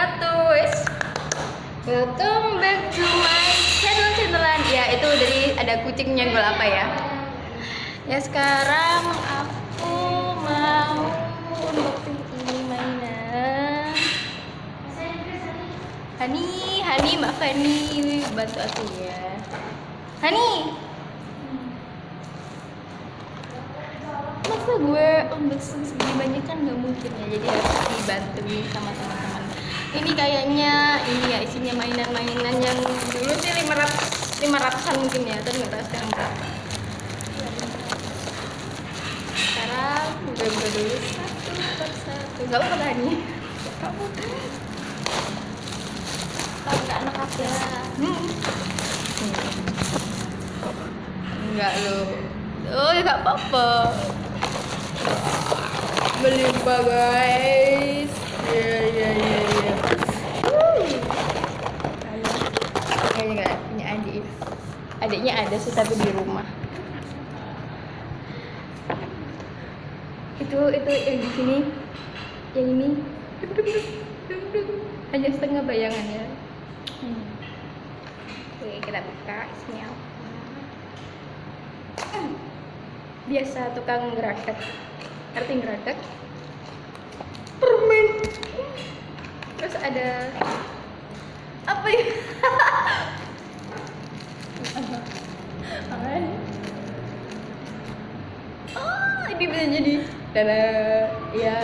wabarakatuh. Welcome back to my channel-channelan. Ya, itu dari ada kucing nyenggol apa ya. Ya, sekarang aku mau unboxing ini mainan. Hani, Mbak Fani, bantu aku ya. Hani, masa gue unboxing segini banyak kan nggak mungkin ya, jadi harus dibantuin sama teman-teman. Ini kayaknya ini ya isinya mainan-mainan yang dulu sih 500-an mungkin ya, tapi nggak tahu sekarang berapa. Sekarang gue buka dulu satu persatu. Nggak apa-apa Hani. Kamu nggak anak aku ya. Enggak lo. Oh ya nggak apa-apa. Melimpah guys. Ya. Kayaknya nggak punya adik. Adiknya ada sih tapi di rumah. Itu yang di sini, yang ini. Hanya setengah bayangan ya. Oke, kita buka isinya apa. Biasa tukang geratak. Ngerti geratak? Permen. Terus ada apa ya? Oh, ini bisa jadi ya.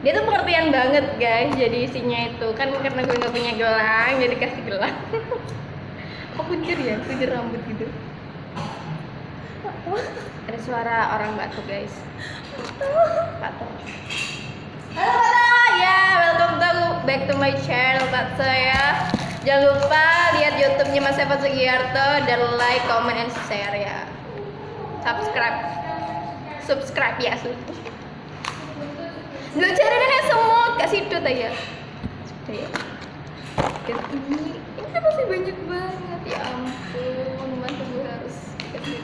Dia tuh pengertian banget guys. Jadi isinya itu kan karena gue nggak punya gelang, jadi kasih gelang. Apa kuncir ya? Kuncir rambut gitu. Ada suara orang batuk guys. Batuk. Halo ya, welcome back to my channel Patso ya. Jangan lupa lihat YouTube-nya Mas Evan Sugiarto dan like, comment, and share ya. Subscribe ya. Nggak cari nenek semua kasih itu aja. Dan ini masih banyak banget ya ampun, masa gue harus kasih.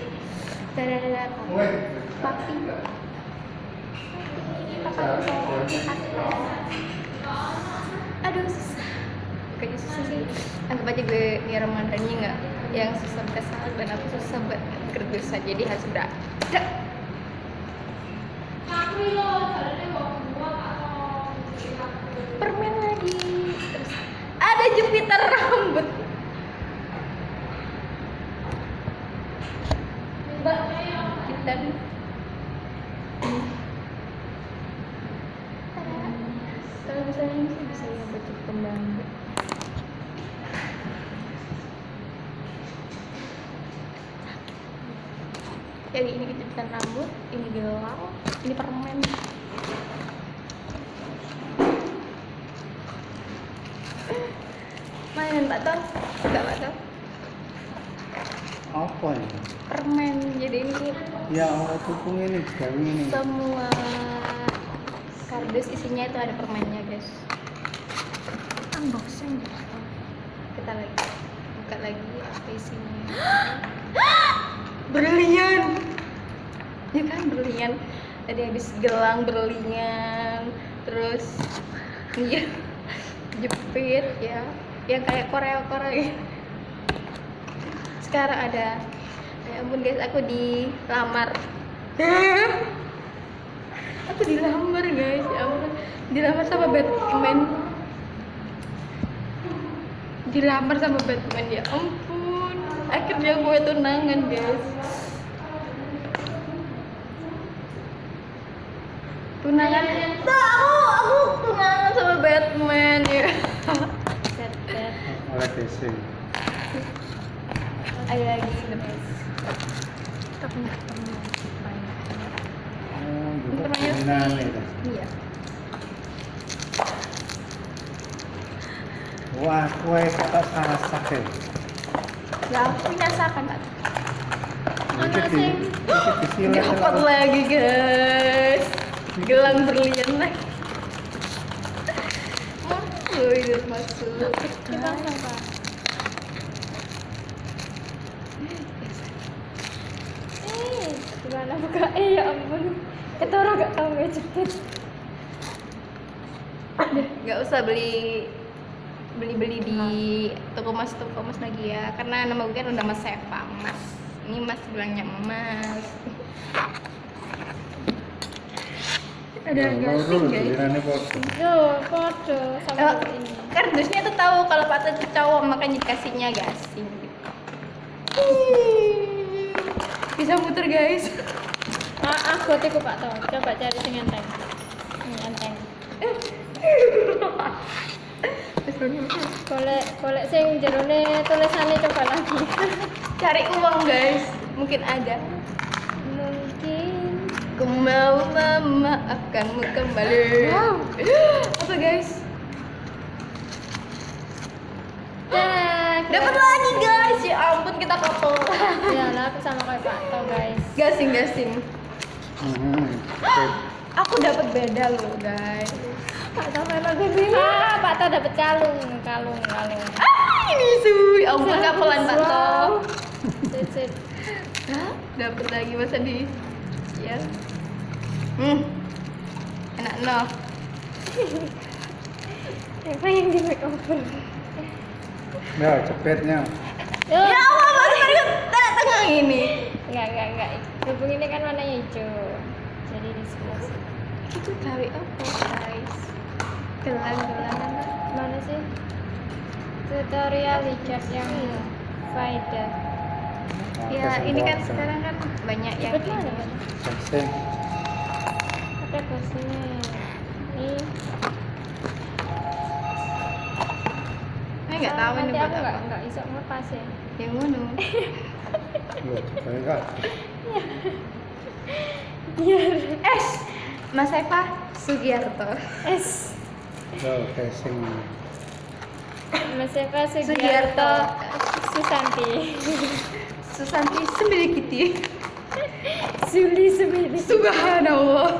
Papi. Aduh susah. Bukannya susah sih. Anggap aja gue biar mandarinnya nggak yang susah kesal dan aku susah buat kerja, jadi harus udah. Permen lagi. Terus ada jepitan rambut. Kita kalau misalnya ini sih bisa ya buat kembang. Jadi ini kejepitan rambut, ini gelang, ini permen. Mainan Pak Tom? Enggak Pak Tom? Apa ini? Permen, jadi ini Ya orang tukung ini juga ini. semua kardus isinya itu ada permennya guys. Unboxing gitu. Kita lagi buka lagi apa isinya. Berlian ya kan, berlian. Tadi habis gelang berlian, terus iya jepit ya yang kayak Korea gitu. Sekarang ada, ya ampun guys, aku dilamar. Aku dilamar guys, ya ampun. Dilamar sama Batman. Ya ampun. Akhirnya gue tunangan guys. Tunangan. Aku tunangan sama Batman ya. Oleh casing. Ada lagi guys. Kita punya permen. Juga Permennya mainan sih. itu. Iya. Wah, kue kata sasak ya. Ya aku punasakan Pak. Ini Dapat lagi guys. Gelang berlian lagi. Udah masuk. Kita apa? Gimana buka? Ya ampun. Itu orang gak tahu ngejepit. Nggak usah beli beli-beli di toko mas lagi ya, karena nama gue kan udah Mas Seva. Mas, ini Mas bilangnya Mas. Ada gasing guys. Gilirannya foto. Loh, kode sama ini. Kardusnya tuh tahu kalau Pak Tata cowok, makanya dikasihnya gasing gitu. Bisa muter guys. Aku tiku Pak Toh. Coba cari sing enteng. Enteng. Golek sing jerone tulisannya coba lagi. Cari uang guys, mungkin ada. Mungkin Ku mau memaafkanmu kembali. Wow. Apa guys? dapat Dapat lagi guys. Ya ampun, kita kotor. ya lah, aku sama kayak Pak Toh guys. Gasing. Oke. Aku dapat beda loh guys. Pak Toh mana gue Pak Toh dapat kalung. Ini suy. Ampun, kapelan Pak Toh. Sit. Dapat lagi masa di. Ya. Enak no. Apa yang di makeover? Ya, cepetnya. Yo. Ya Allah, baru tengah ini. Enggak. Hubung ini kan warnanya hijau. Jadi di sebelah sini. Itu gawe apa guys? Gelang. Mana sih? Tutorial hijab yang faedah. Ya, ini kan sekarang kan banyak yang Cepet mana, Pak? Gasing. Ada bosnya. Ini nggak tahu ini nanti buat aku apa. nggak bisa ngelepas ya. Yang ngono. Loh, enggak. Biar S. Mas Eva Sugiarto. es. Loh, gasing. Mas Eva Sugiarto. Sugiarto Susanti. Susanti Sembilikiti. Suli Sumili. Subhanallah.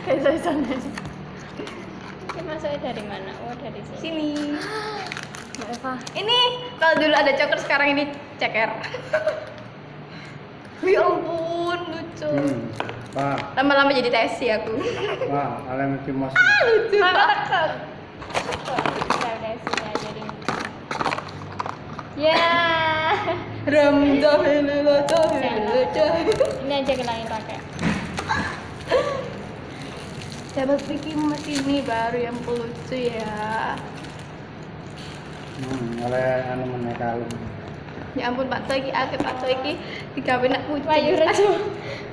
Kayak sana. Ini masuknya dari mana? Oh, dari sini. Sini. Mbak Eva. Ini kalau dulu ada coker, sekarang ini ceker. Ya ampun, lucu. Pak, Lama-lama jadi tesi aku. alam Mickey Mouse. Lucu. Tekan. Udah sini aja deh. Ya. Ini aja gelangin pakai. Dapat bikin mas ini baru yang lucu ya. Oleh anu menek kalung. Ya ampun Pak Toy, Pak Toy digawe nak kucing.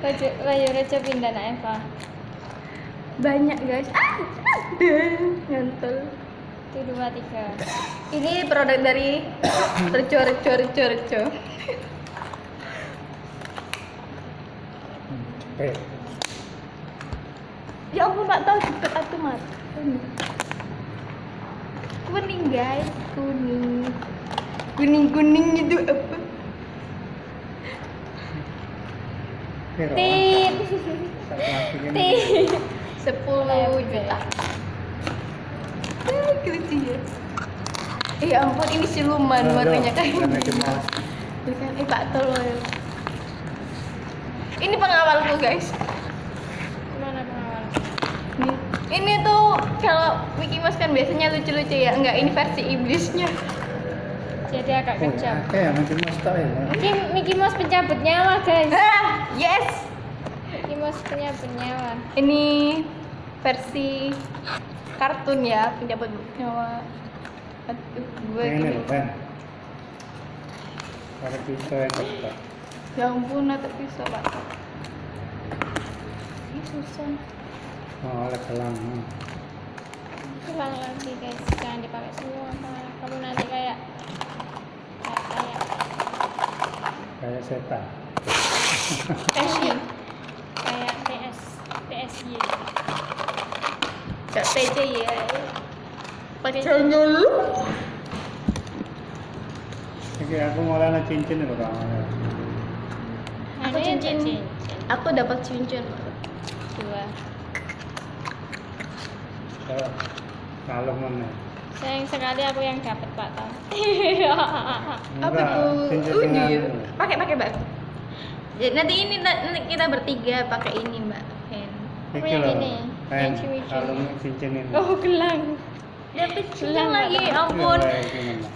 Wayu Rejo pindah nak Eva. Banyak guys. Ngantel. 1, 2, 3. Ini produk dari Rejo. Cepet. Ya ampun Pak Toy, cepet atuh mat. Kuning guys, kuning itu apa? Tit. Tit. 10 juta. Lucu ya. Ya ampun, ini siluman warnanya kayak Alam Mickey gini. Mouse. Bukan, Pak Tolol. Ini pengawalku guys. Mana pengawal? Ini tuh kalau Mickey Mouse kan biasanya lucu-lucu ya. Enggak, ini versi iblisnya. Jadi agak kejam. Kayak Mickey Mouse tak ya? Mickey Mouse pencabut nyawa guys. Yes. Mickey Mouse pencabut nyawa. Ini versi kartun ya, pencabut nyawa. Aduh, gue Ini gini. loh kan. Ada pisau yang ketat. Ya ampun, ada pisau Pak. Ini susah. Oh, oleh gelang. Ulang lagi guys, jangan dipakai semua Pak. Kamu nanti kayak Kayak setan. Fashion. kayak PSY. Gak PC ya. Pacanya lu. Iki aku mulai ada cincin itu kamu. Aku cincin. Aku dapat cincin. 2. Kalung mana? Sayang sekali aku yang dapat Pak Tom. Apa tuh? Cincin Iya. dengan Pakai Mbak. Jadi nanti kita bertiga pakai ini Mbak. Hen. Apa iki yang loh. ini? Kain Yang cumi-cumi. kalung cincin ini. Oh, gelang. Dapet cincin Bilang lagi, nggak ampun. Iya, gimana?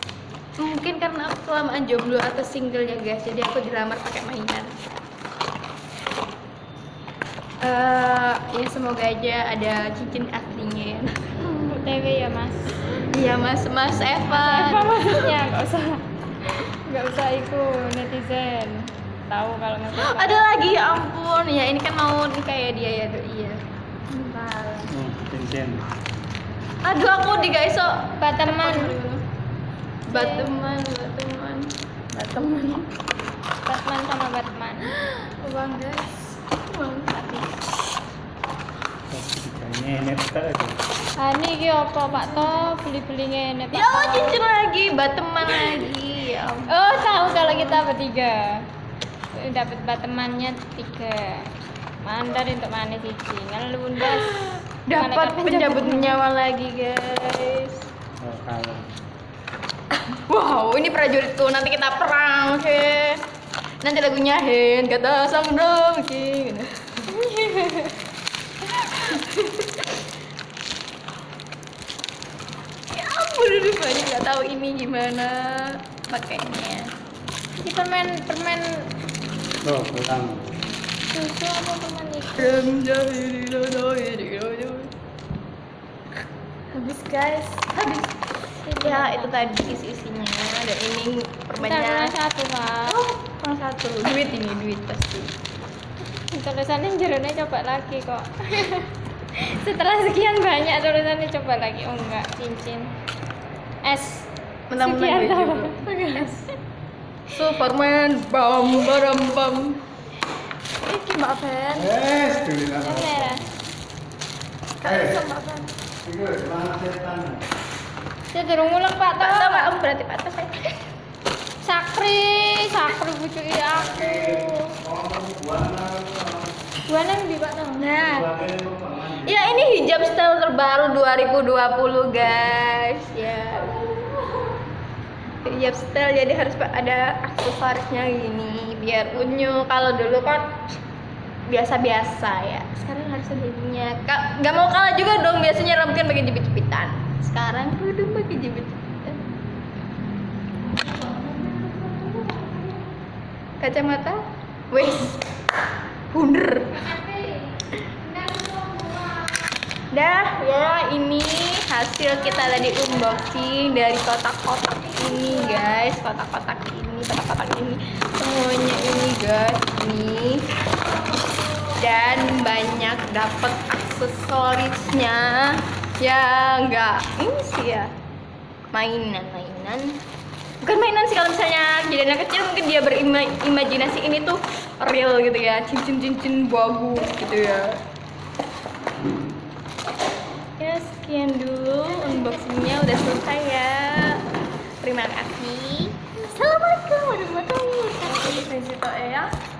Mungkin karena aku kelamaan jomblo atau single ya guys, jadi aku dilamar pakai mainan. Ya semoga aja ada cincin aslinya ya. OTW ya mas. Iya mas Apa Evan. maksudnya? Nggak usah ikut netizen. Tahu kalau nggak suka. Ada lagi ya ampun, ya ini kan mau nikah ya dia ya doi ya. Cincin. Aduh aku di guys so Bateman. Batman. Batman sama Batman. Uang guys. Uang tapi. Kayaknya ini tak ada. Ini ki apa Pak To beli-beli ngene Pak. Ya Allah cincin lagi, Batman lagi. Ya ampun. Oh tahu kalau kita bertiga dapat batemannya 3. Mandar untuk mana siji ngelundas. Dapat penjabut nyawa lagi guys. Oh, kalau. Wow, ini prajuritku. Nanti kita perang, oke? Nanti lagunya Hen kata samudra, oke? Ya ampun, udah banyak nggak tahu ini gimana pakainya. Ini permen Oh, pulang. susu apa permen itu? Habis guys, habis. Ya itu tadi isi-isinya. Dan ini Kita permennya. satu Pak. Oh, kurang satu. Duit ini, duit pasti. Tulisannya jerone coba lagi kok. Setelah sekian banyak tulisannya coba lagi. Oh enggak, cincin. S. Mentang-mentang Sekian duit tahu. juga. Superman, bam, baram, bam. Ini Mbak Fen. Tulisan. Yang merah. Kak Mbak Fen. Itu semangat setan. Saya durung ngulang Pak Pak To. Tom, Pak Om berarti Pak Tom. Sakri bucuki aku. Buana di Pak To. Nah, ya ini hijab style terbaru 2020 guys. Ya. Hijab style jadi harus ada aksesorisnya gini biar unyu. Kalau dulu kan biasa-biasa ya. Sekarang harus ada ininya. Gak mau kalah juga dong, biasanya rambutnya pakai jepit-jepitan. Sekarang kerudung pakai jepit-jepitan. Kacamata, wes, bunder. Dah ya, ini hasil kita tadi unboxing dari kotak-kotak ini guys, kotak-kotak ini semuanya ini guys, ini dan banyak dapat aksesorisnya ya, enggak ini sih ya mainan bukan mainan sih. Kalau misalnya jadi anak kecil mungkin dia berimajinasi ini tuh real gitu ya, cincin bagus gitu ya. Ya sekian dulu unboxingnya, udah selesai ya. Terima kasih. Assalamualaikum warahmatullahi wabarakatuh.